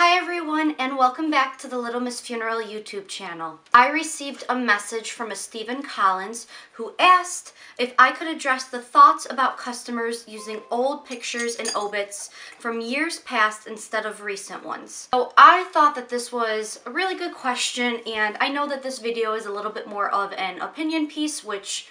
Hi everyone, and welcome back to the Little Miss Funeral YouTube channel. I received a message from a Stephen Collins who asked if I could address the thoughts about customers using old pictures and obits from years past instead of recent ones. So I thought that this was a really good question, and I know that this video is a little bit more of an opinion piece, which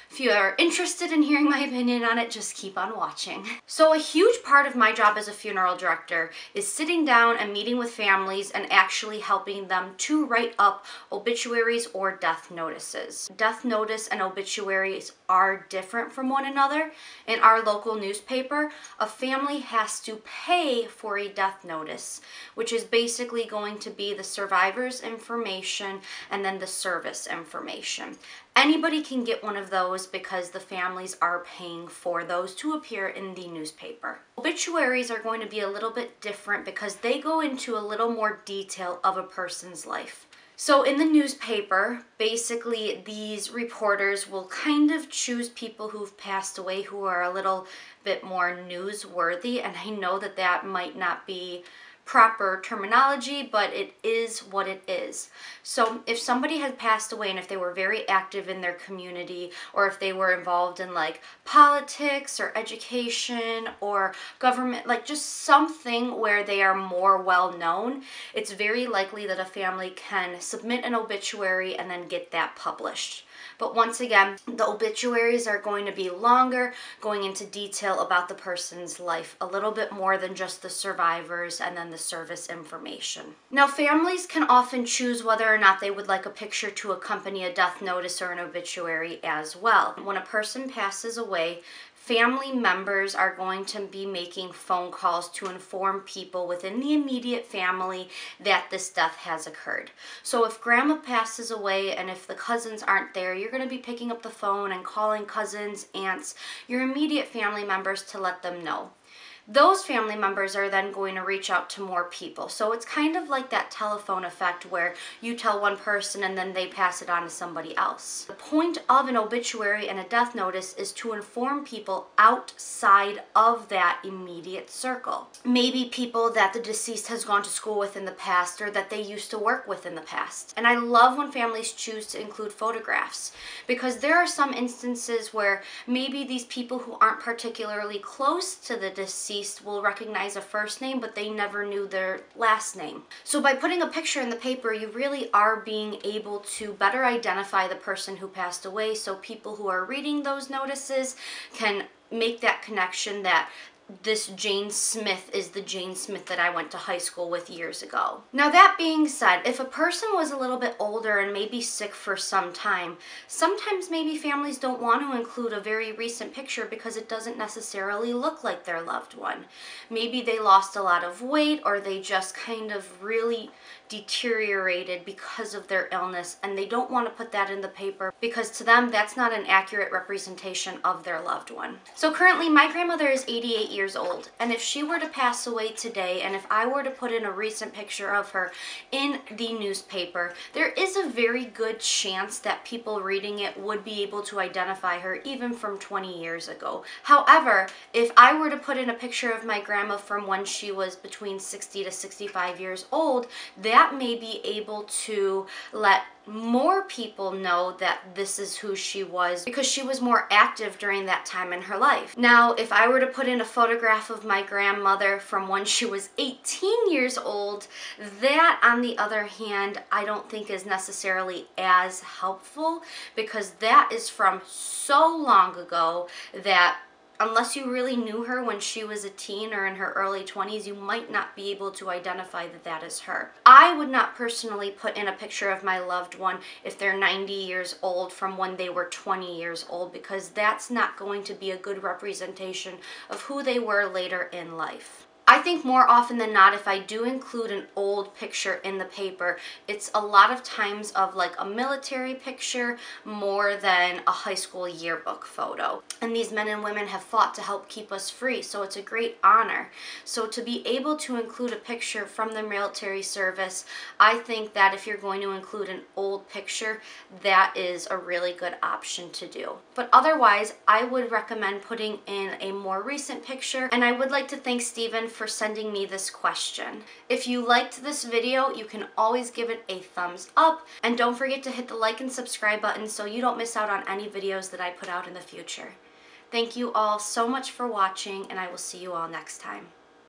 if you are interested in hearing my opinion on it, just keep on watching. So a huge part of my job as a funeral director is sitting down and meeting with families and actually helping them to write up obituaries or death notices. Death notice and obituaries are different from one another. In our local newspaper, a family has to pay for a death notice, which is basically going to be the survivor's information and then the service information. Anybody can get one of those because the families are paying for those to appear in the newspaper. Obituaries are going to be a little bit different because they go into a little more detail of a person's life. So in the newspaper, basically these reporters will kind of choose people who've passed away who are a little bit more newsworthy, and I know that that might not be proper terminology, but it is what it is. So if somebody had passed away and if they were very active in their community, or if they were involved in like politics or education or government, like just something where they are more well known, it's very likely that a family can submit an obituary and then get that published. But once again, the obituaries are going to be longer, going into detail about the person's life, a little bit more than just the survivors and then the service information. Now, families can often choose whether or not they would like a picture to accompany a death notice or an obituary as well. When a person passes away, family members are going to be making phone calls to inform people within the immediate family that this death has occurred. So if grandma passes away and if the cousins aren't there, you're going to be picking up the phone and calling cousins, aunts, your immediate family members to let them know. Those family members are then going to reach out to more people. So it's kind of like that telephone effect where you tell one person and then they pass it on to somebody else. The point of an obituary and a death notice is to inform people outside of that immediate circle. Maybe people that the deceased has gone to school with in the past or that they used to work with in the past. And I love when families choose to include photographs, because there are some instances where maybe these people who aren't particularly close to the deceased will recognize a first name, but they never knew their last name. So by putting a picture in the paper, you really are being able to better identify the person who passed away, so people who are reading those notices can make that connection that this Jane Smith is the Jane Smith that I went to high school with years ago. Now that being said, if a person was a little bit older and maybe sick for some time, sometimes maybe families don't want to include a very recent picture because it doesn't necessarily look like their loved one. Maybe they lost a lot of weight, or they just kind of really deteriorated because of their illness, and they don't want to put that in the paper because to them that's not an accurate representation of their loved one. So currently my grandmother is 88 years old, and if she were to pass away today and if I were to put in a recent picture of her in the newspaper, there is a very good chance that people reading it would be able to identify her even from 20 years ago. However, if I were to put in a picture of my grandma from when she was between 60 to 65 years old, that may be able to let more people know that this is who she was because she was more active during that time in her life. Now, if I were to put in a photograph of my grandmother from when she was 18 years old, that on the other hand, I don't think is necessarily as helpful because that is from so long ago that unless you really knew her when she was a teen or in her early 20s, you might not be able to identify that that is her. I would not personally put in a picture of my loved one if they're 90 years old from when they were 20 years old, because that's not going to be a good representation of who they were later in life. I think more often than not, if I do include an old picture in the paper, it's a lot of times of like a military picture more than a high school yearbook photo. And these men and women have fought to help keep us free, so it's a great honor. So to be able to include a picture from the military service, I think that if you're going to include an old picture, that is a really good option to do. But otherwise, I would recommend putting in a more recent picture. And I would like to thank Stephen for sending me this question. If you liked this video, you can always give it a thumbs up, and don't forget to hit the like and subscribe button so you don't miss out on any videos that I put out in the future. Thank you all so much for watching, and I will see you all next time.